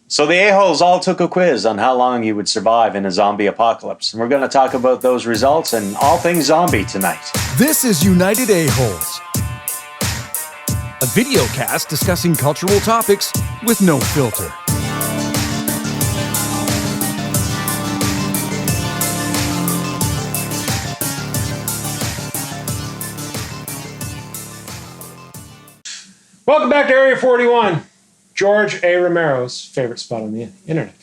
So the Aholes all took a quiz on how long you would survive in a zombie apocalypse. And we're going to talk about those results and all things zombie tonight. This is United Aholes, a video cast discussing cultural topics with no filter. Welcome back to Area 41. George A. Romero's favorite spot on the internet.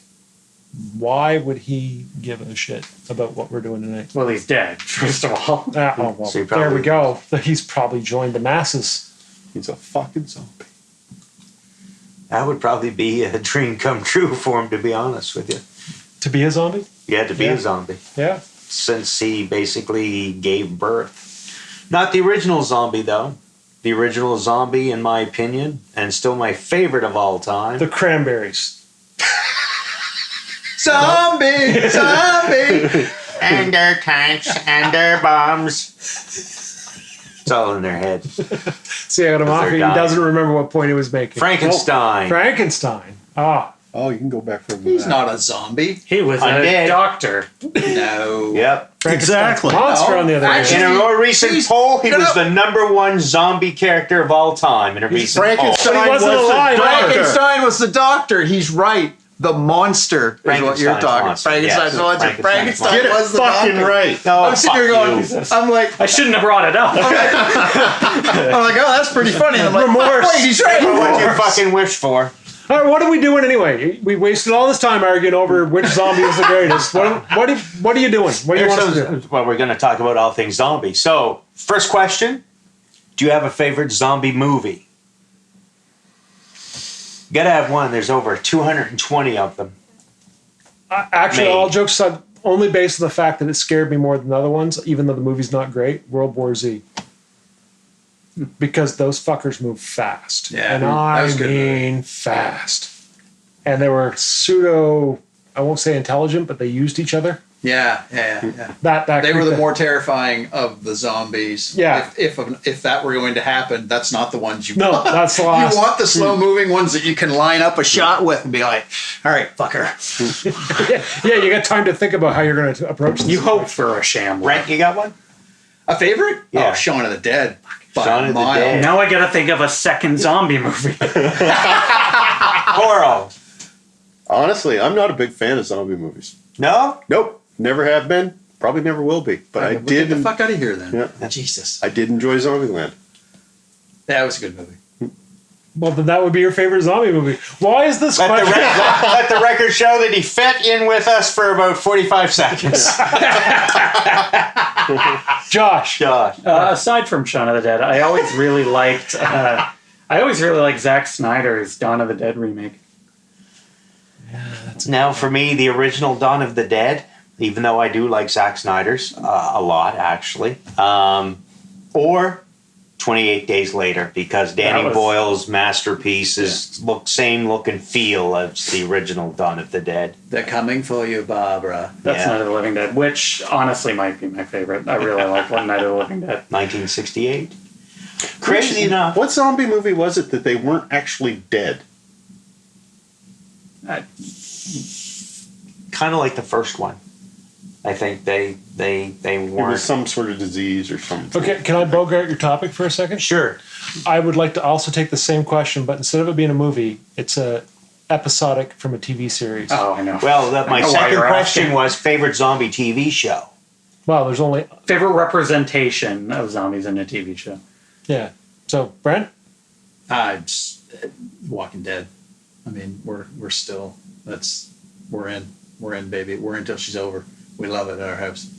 Why would he give a shit about what we're doing tonight? Well, he's dead, first of all. So There we go. He's probably joined the masses. He's a fucking zombie. That would probably be a dream come true for him, to be honest with you. To be a zombie? Yeah, to be a zombie. Yeah. Since he basically gave birth. Not the original zombie, though. The original zombie, in my opinion, and still my favorite of all time. The Cranberries. Zombie! Zombie! And their tanks and their bombs. It's all in their head. See, I got him off. He dying. doesn't remember what point he was making. Frankenstein. Frankenstein. Ah. Oh, you can go back for a He's not a zombie. He was Undead. a doctor. No. Yep. Frankenstein's monster on the other hand. In a more recent poll, he shut was up. the #1 zombie character of all time. In a recent poll. But he wasn't alive. Frankenstein was the doctor. He's right. The monster is what you're talking. Monster. Frankenstein's Yes. monster. Frankenstein's Frankenstein was the fucking doctor. right. No, I'm sitting here going, you. I'm like, I shouldn't have brought it up. oh, that's pretty funny. And I'm like, Remorse. wait, he's right. What you fucking wish for? All right, what are we doing anyway? We wasted all this time arguing over which zombie is the greatest. What are you doing? What do you want us to do? Well, we're going to talk about all things zombie. So, first question. Do you have a favorite zombie movie? You got to have one. There's over 220 of them. Actually, Made. all jokes aside, only based on the fact that it scared me more than the other ones, even though the movie's not great, World War Z. Because those fuckers move fast. Yeah, and that I was a good mean fast. And they were pseudo, I won't say intelligent, but they used each other. Yeah. That They were the creeped- more terrifying of the zombies. Yeah. If that were going to happen, that's not the ones you No, want. that's the You last. want the slow moving ones that you can line up a shot with and be like, all right, fucker. Yeah, you got time to think about how you're going to approach this. You hope for a shambles. Brent, you got one? A favorite? Yeah. Oh, Shaun of the Dead. By Shaun a of the mile. Dead. Now I gotta think of a second zombie movie. Coral. Honestly, I'm not a big fan of zombie movies. No? Nope. Never have been. Probably never will be. But I Get did. the fuck out of here then. Yeah. Jesus. I did enjoy Zombieland. That was a good movie. Well, then that would be your favorite zombie movie. Why is this Let the, question? let the record show that he fit in with us for about 45 seconds. Josh. Josh. Aside from Shaun of the Dead, I always really liked Zack Snyder's Dawn of the Dead remake. Now, for me, the original Dawn of the Dead, even though I do like Zack Snyder's a lot, actually, or 28 Days Later, because Danny Boyle's masterpiece is same look and feel as the original Dawn of the Dead. They're coming for you, Barbara. That's Yeah. Night of the Living Dead, which honestly might be my favorite. I really like Night of the Living Dead. 1968. Crazy enough. What zombie movie was it that they weren't actually dead? Kind of like the first one. I think they It weren't. was some sort of disease or something. Okay, can I bogart your topic for a second? Sure. I would like to also take the same question, but instead of it being a movie, it's a episodic from a TV series. Oh, I know. Well, my know why second you're question asking. was favorite zombie TV show. Well, there's only Favorite representation of zombies in a TV show. yeah. So, Brent, Walking Dead. I mean, we're still we're in, baby. We're in till she's over. We love it at our house.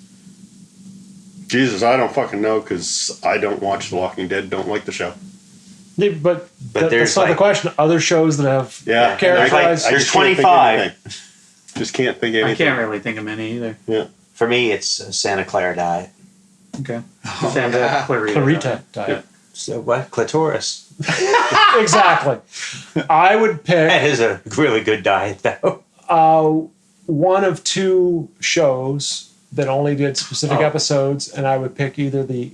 Jesus, I don't fucking know because I don't watch The Walking Dead. Don't like the show. yeah, but there's that's not the like- question. Other shows that have Yeah, characterized. I There's just can't think of 25. anything. Just can't think of I anything. can't really think of many either. Yeah. For me, it's Santa Clara diet. Okay. yeah. Clarita diet. So what? Clitoris. Exactly. I would pick That is a really good diet, though. one of two shows that only did specific episodes, and I would pick either the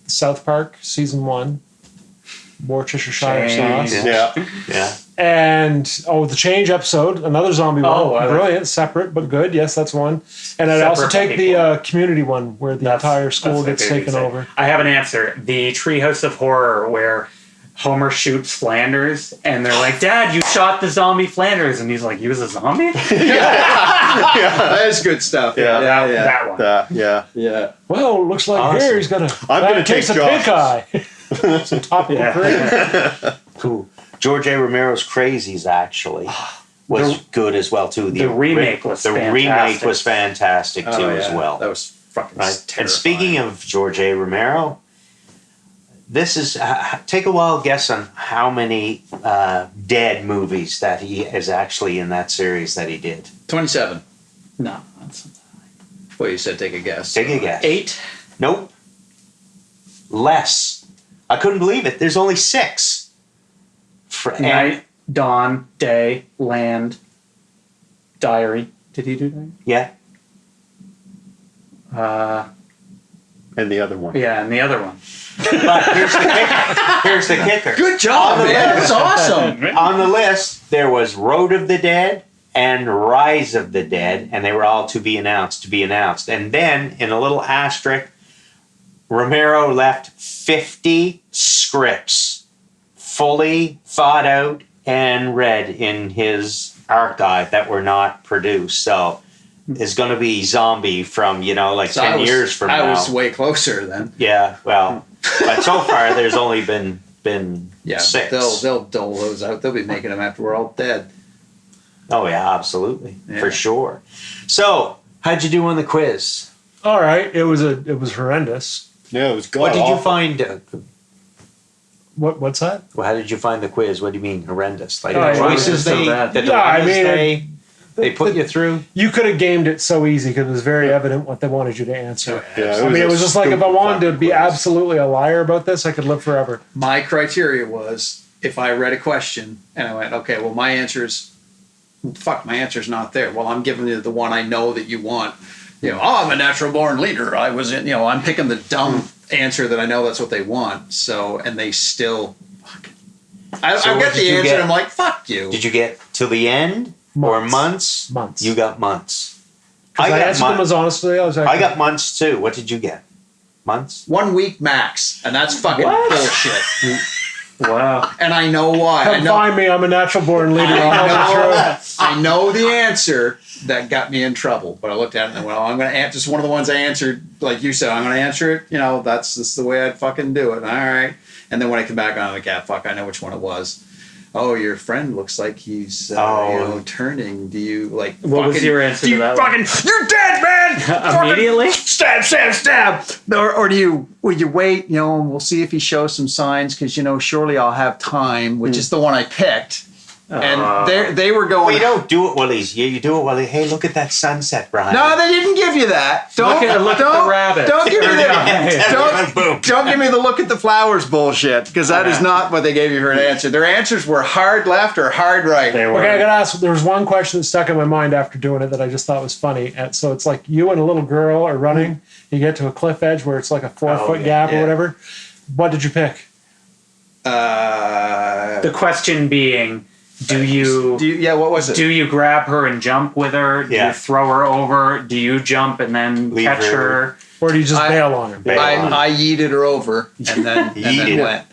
South Park season 1, Worcestershire sauce, Yeah. Yeah. And the Change episode, another zombie one. Brilliant, separate but good. Yes, that's one. And I'd also take the Community one where the entire school gets taken over. I have an answer. The Treehouse of Horror where Homer shoots Flanders and they're like, Dad, you shot the zombie Flanders. And he's like, he was a zombie? That is good stuff. Yeah. That one. Yeah. Well, looks like here he's got I'm gonna take a pink eye. Some topical cream. Cool. George A. Romero's Crazies actually was good as well too. The remake was fantastic. Remake was fantastic too as well. That was fucking terrifying. And speaking of George A. Romero, this is take a wild guess on how many Dead movies that he is actually in that series that he did. 27. No, that's Well, you said take a guess. Take a guess. 8. Nope. Less. I couldn't believe it. There's only 6. Night, Dawn, Day, Land, Diary. Did he do Diary? Yeah. And the other one. Yeah, and the other one. But here's the kicker. Good job, man. That's awesome. On the list, there was Road of the Dead and Rise of the Dead, and they were all to be announced. And then, in a little asterisk, Romero left 50 scripts, fully thought out and read in his archive that were not produced. So, it's going to be Zombie from, 10 years from now. I was way closer then. Yeah, well, but so far there's only been 6. They'll dole those out. They'll be making them after we're all dead. Oh yeah, absolutely, Yeah. for sure. So, how'd you do on the quiz? All right, it was horrendous. Yeah, it was god What did you awful. find? What's that? Well, how did you find the quiz? What do you mean horrendous? Like Oh, the yeah, choices so they, bad. the Yeah, I dilemmas mean, they put you through. You could have gamed it so easy because it was very evident what they wanted you to answer. Yeah, I mean, it was just like if I stupid wanted to fucking be quiz. absolutely a liar about this, I could live forever. My criteria was if I read a question and I went, okay, well, my answer's not there. Well, I'm giving you the one I know that you want. I'm a natural born leader. I was in, I'm picking the dumb answer that I know that's what they want. So, and they still, I So what get did the you answer get? and I'm like, fuck you. Did you get to the end or months? Months. You got months. I answered them as honestly. I got months too. What did you get? Months? 1 week max. And that's fucking bullshit. Wow. And I know why. Come find me. I'm a natural born leader. I'll know the truth. I know the answer that got me in trouble, but I looked at it and went, I'm going to answer. Just one of the ones I answered, like you said, I'm going to answer it. That's the way I'd fucking do it. All right. And then when I come back on, I'm like, fuck, I know which one it was. Oh, your friend looks like he's turning. Do you like? What was your answer to that one? You're dead, man. Immediately? Stab. Or do you? Will you wait? And we'll see if he shows some signs because surely I'll have time. Which is the one I picked. And they were going. Well, you don't do it while you do it while hey, look at that sunset, Brian. No, they didn't give you that. Look at the rabbit. Don't give me the don't give me the look at the flowers bullshit because that is not what they gave you for an answer. Their answers were hard left or hard right. They were. Okay, I gotta ask. There was one question that stuck in my mind after doing it that I just thought was funny. And so it's like you and a little girl are running. You get to a cliff edge where it's like a 4-foot gap or whatever. What did you pick? The question being. Do you what was it? Do you grab her and jump with her? Do you throw her over? Do you jump and then catch her? Or do you just bail on her? I yeeted her over and then went.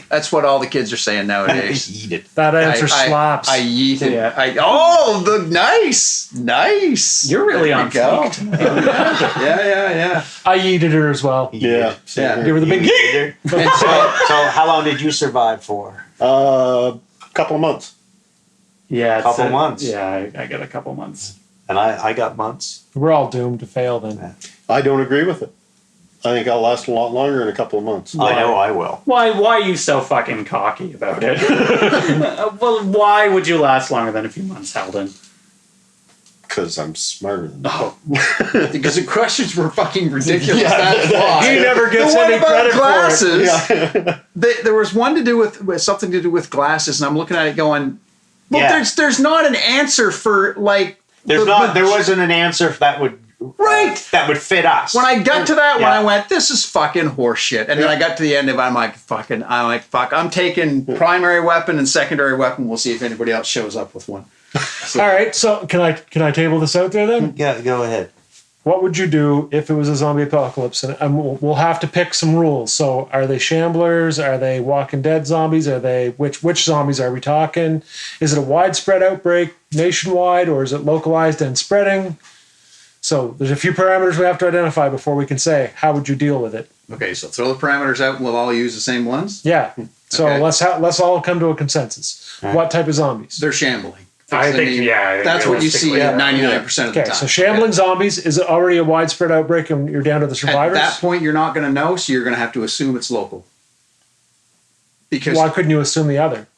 That's what all the kids are saying nowadays. Eat it. That answer slaps. I yeeted. Yeah. Nice. You're really There on you go. fleek. Yeah. I yeeted her as well. Yeah. Give her the big yeet. So how long did you survive for? A couple of months. Yeah, Couple months. Yeah, I got a couple months. And I got months. We're all doomed to fail then. I don't agree with it. I think I'll last a lot longer than a couple of months. I know I will. Why are you so fucking cocky about it? Well, why would you last longer than a few months, Halden? Because I'm smarter than them. Oh, Because the questions were fucking ridiculous. That's why. He never gets The one any about credit glasses. for it. There was one to do with something to do with glasses, and I'm looking at it going, well, Yeah. there's not an answer for like. There wasn't an answer that would Right. that would fit us. When I got to that one, Yeah. I went, "This is fucking horseshit." And then I got to the end of it, I'm like, "Fuck! I'm taking primary weapon and secondary weapon. We'll see if anybody else shows up with one." All right, so can I table this out there then? Yeah, go ahead. What would you do if it was a zombie apocalypse? And we'll have to pick some rules. So, are they shamblers? Are they Walking Dead zombies? Are they which zombies are we talking? Is it a widespread outbreak, nationwide, or is it localized and spreading? So, there's a few parameters we have to identify before we can say how would you deal with it. Okay, so throw the parameters out, and we'll all use the same ones. Yeah. So Okay. let's all come to a consensus. Right. What type of zombies? They're shambling. I think, yeah. That's what you see realistically, 99% of the Okay, time. so shambling zombies is it already a widespread outbreak, and you're down to the At survivors. that point, you're not going to know, so you're going to have to assume it's local. Why couldn't you assume the other?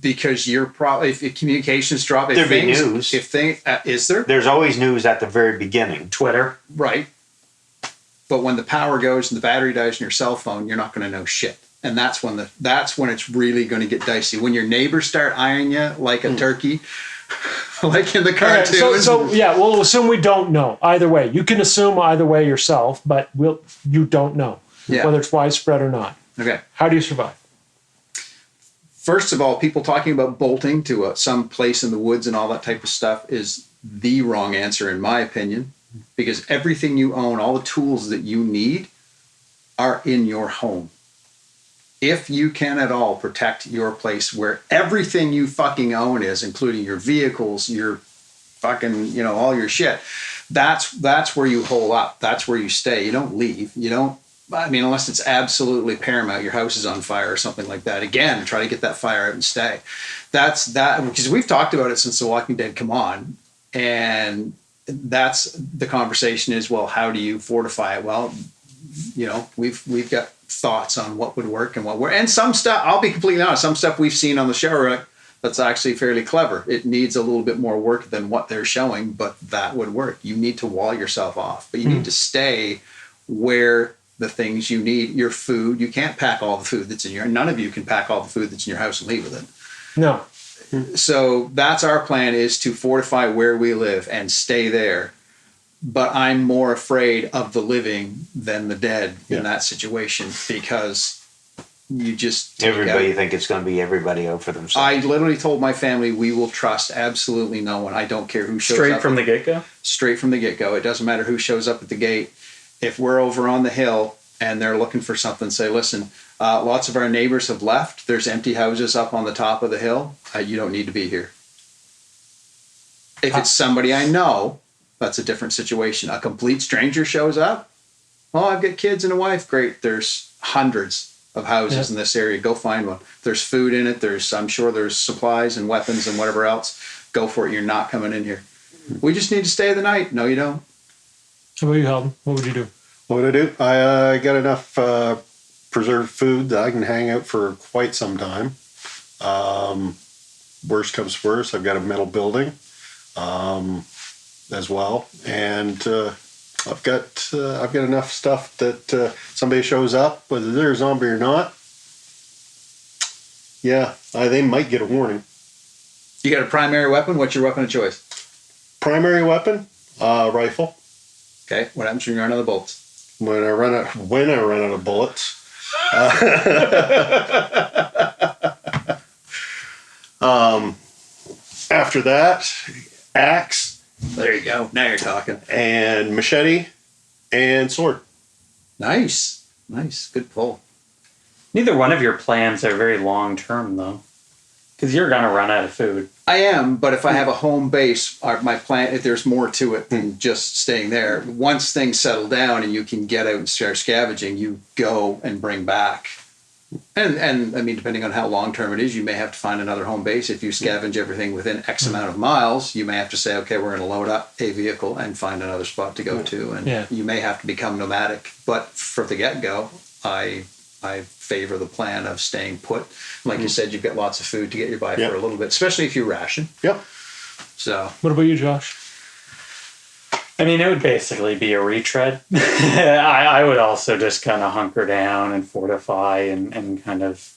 Because you're probably if communications drop, if There'd be things, news. if they is there There's always news at the very beginning. Twitter. right, but when the power goes and the battery dies in your cell phone, you're not going to know shit, and that's when it's really going to get dicey. When your neighbors start eyeing you like a turkey, like in the Okay, cartoons. so yeah, we'll assume we don't know either way. You can assume either way yourself, but you don't know Yeah. whether it's widespread or not. Okay. How do you survive? First of all, people talking about bolting to some place in the woods and all that type of stuff is the wrong answer, in my opinion, because everything you own, all the tools that you need, are in your home. If you can at all protect your place where everything you fucking own is, including your vehicles, your fucking, all your shit, that's where you hole up. That's where you stay. You don't leave. You don't. I mean, unless it's absolutely paramount, your house is on fire or something like that. Again, try to get that fire out and stay. That's that, because we've talked about it since The Walking Dead come on, and that's the conversation is, well, how do you fortify it? Well, we've got thoughts on what would work and some stuff. I'll be completely honest. Some stuff we've seen on the show that's actually fairly clever. It needs a little bit more work than what they're showing, but that would work. You need to wall yourself off, but you need to stay where the things you need, your food. You can't pack all the food that's in none of you can pack all the food that's in your house and leave with it. No. So that's our plan, is to fortify where we live and stay there. But I'm more afraid of the living than the dead in that situation, because you just Everybody think it's going to be everybody out for themselves. I literally told my family we will trust absolutely no one. I don't care who shows Straight up. from the get-go? Straight from the get-go. It doesn't matter who shows up at the gate. If we're over on the hill and they're looking for something, say, listen, lots of our neighbors have left. There's empty houses up on the top of the hill. You don't need to be here. If it's somebody I know, that's a different situation. A complete stranger shows up. Oh, I've got kids and a wife. Great. There's hundreds of houses in this area. Go find one. There's food in it. I'm sure there's supplies and weapons and whatever else. Go for it. You're not coming in here. We just need to stay the night. No, you don't. How about you, Helden? What would you do? What would I do? I got enough preserved food that I can hang out for quite some time. Worst comes worst, I've got a metal building as well, and I've got enough stuff that somebody shows up, whether they're a zombie or not. Yeah, they might get a warning. You got a primary weapon? What's your weapon of choice? Primary weapon, rifle. Okay. What happens when you run out of bullets? When I run out of bullets. After that, axe. There you go. Now you're talking. And machete and sword. Nice. Good pull. Neither one of your plans are very long-term, though. Because you're going to run out of food. I am, but if I have a home base, my plan, if there's more to it than just staying there. Once things settle down and you can get out and start scavenging, you go and bring back. And I mean, depending on how long term it is, you may have to find another home base. If you scavenge everything within X amount of miles, you may have to say, okay, we're going to load up a vehicle and find another spot to go to. And you may have to become nomadic. But for the get-go, I favor the plan of staying put. Like you said, you've got lots of food to get you by for a little bit, especially if you ration. Yep. So, what about you, Josh? I mean, it would basically be a retread. I would also just kind of hunker down and fortify and kind of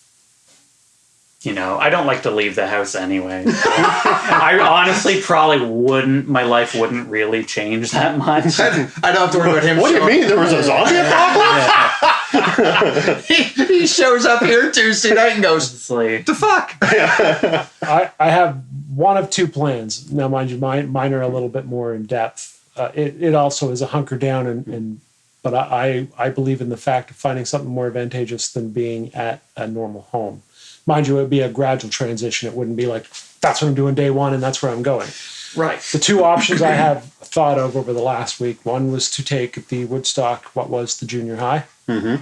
I don't like to leave the house anyway. So I honestly probably wouldn't. My life wouldn't really change that much. I don't have to worry about him. What do you mean? There was a zombie apocalypse? He shows up here Tuesday night and goes, It's like, the fuck? I have one of two plans. Now, mind you, mine are a little bit more in depth. It also is a hunker down, but I believe in the fact of finding something more advantageous than being at a normal home. Mind you, it would be a gradual transition. It wouldn't be like, that's what I'm doing day one and that's where I'm going. Right. The two options I have thought of over the last week, one was to take the Woodstock, what was the junior high, Ooh,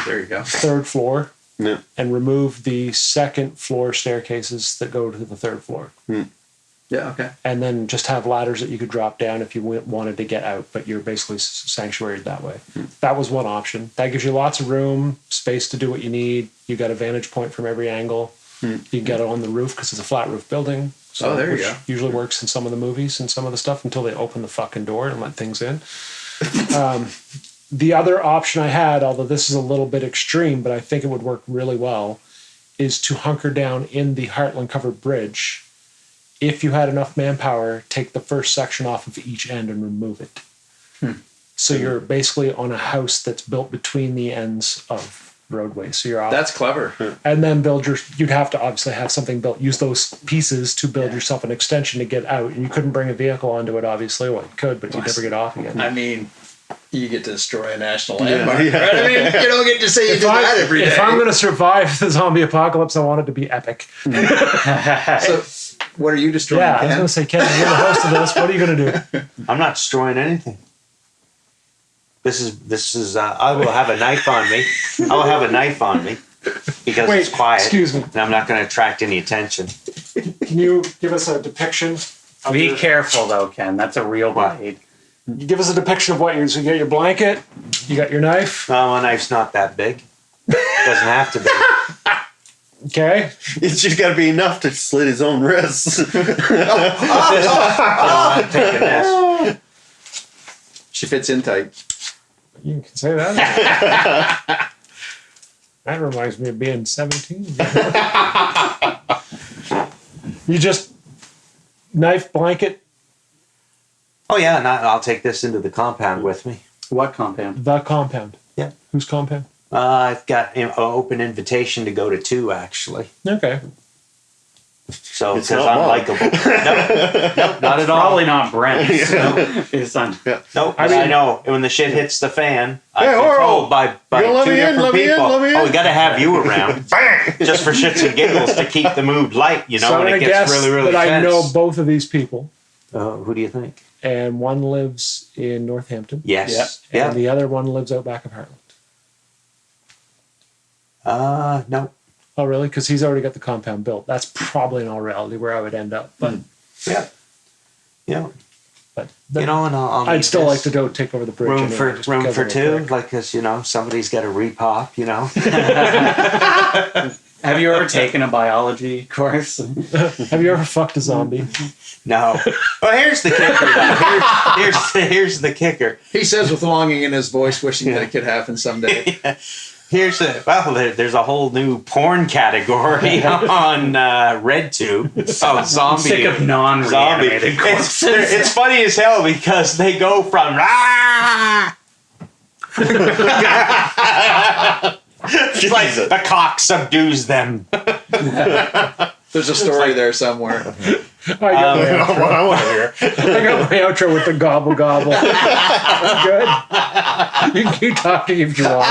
there you go. third floor, Yeah. and remove the second floor staircases that go to the third floor. Yeah, okay. And then just have ladders that you could drop down if you wanted to get out, but you're basically sanctuaried that way. That was one option. That gives you lots of room, space to do what you need. You got a vantage point from every angle. You can get it on the roof because it's a flat roof building. So, There you which go. usually works in some of the movies and some of the stuff until they open the fucking door and let things in. The other option I had, although this is a little bit extreme, but I think it would work really well, is to hunker down in the Heartland covered bridge. If you had enough manpower, take the first section off of each end and remove it. So you're basically on a house that's built between the ends of roadways. So you're off. That's clever. And then you'd have to obviously have something built, use those pieces to build yourself an extension to get out. And you couldn't bring a vehicle onto it, obviously. Well, you could, but you'd never get off again. I mean, you get to destroy a national landmark, right? I mean, you don't get to say you did that every day. If I'm going to survive the zombie apocalypse, I want it to be epic. So, what are you destroying, Yeah, I was Ken? going to say, Ken, you're the host of this. What are you going to do? I'm not destroying anything. This is. I will have a knife on me. I will have a knife on me because Wait, it's quiet. excuse me. And I'm not going to attract any attention. Can you give us a depiction? Of be careful though, Ken. That's a real blade. You give us a depiction of what you're. So you got your blanket, you got your knife. No, my knife's not that big. Doesn't have to be. Okay. It's just got to be enough to slit his own wrists. I'm taking this. She fits in tight. You can say that. That reminds me of being 17. You just knife, blanket, Oh yeah, and I'll take this into the compound with me. What compound? the compound. Yeah. Whose compound? I've got an open invitation to go to 2 actually. Okay. So It's because not I'm mine. likable. No, not at all. Probably not Brent's. His son. No, I I, mean- know. When the shit hits the fan, Hey, I've been Oro, told by you gonna 2 let me in? different Let me in? people. Let me in? Oh, we got to have you around, just for shits and giggles to keep the mood light. You know, So I'm when going it to gets guess really, really that I tense. know both of these people, Who do you think? and one lives in Northampton, Yes. and Yeah. the other one lives out back of Heartland. No. Oh, really? Because he's already got the compound built. That's probably in all reality where I would end up. But Yeah. Yeah. but You know, and I'll I'd need still this. like to go take over the bridge. room anyway, for just room because for of the 2, quick. like, because somebody's got to repop. Have you ever taken a biology course? Have you ever fucked a zombie? No. Well, here's the kicker. Though. Here's the kicker. He says with longing in his voice, wishing that it could happen someday. There's a whole new porn category on RedTube. Oh, zombie. Sick of non-reanimated corpses. It's funny as hell because they go from it's like the cock subdues them. There's a story there somewhere. I got my outro. What I want to hear. I got my outro with the gobble gobble. I'm good. You can keep talking if you want.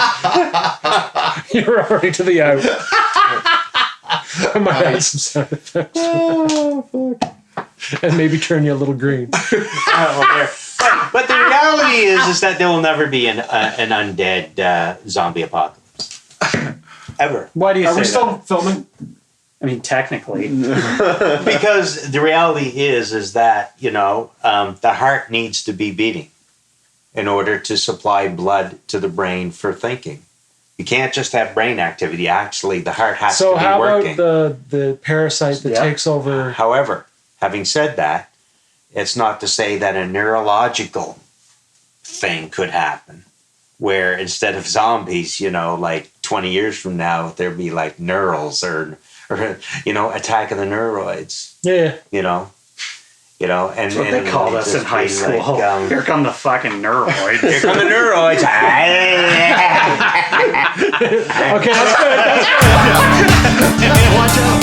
You're already to the out. I might add some sound effects. Oh, fuck. And maybe turn you a little green. But the reality is that there will never be an undead zombie apocalypse. Ever. Why do you Are say we still that? filming? I mean, technically. Because the reality is that, the heart needs to be beating in order to supply blood to the brain for thinking. You can't just have brain activity. Actually, the heart has So to be how working. about the parasite that Yeah. takes over? However, having said that, it's not to say that a neurological thing could happen where instead of zombies, like 20 years from now, there'd be like neurals or or Attack of the Neuroids. Yeah. And That's what they called us in high school. Here come the fucking neuroids. Here come the Neuroids. Okay, that's good. That's good. Watch out.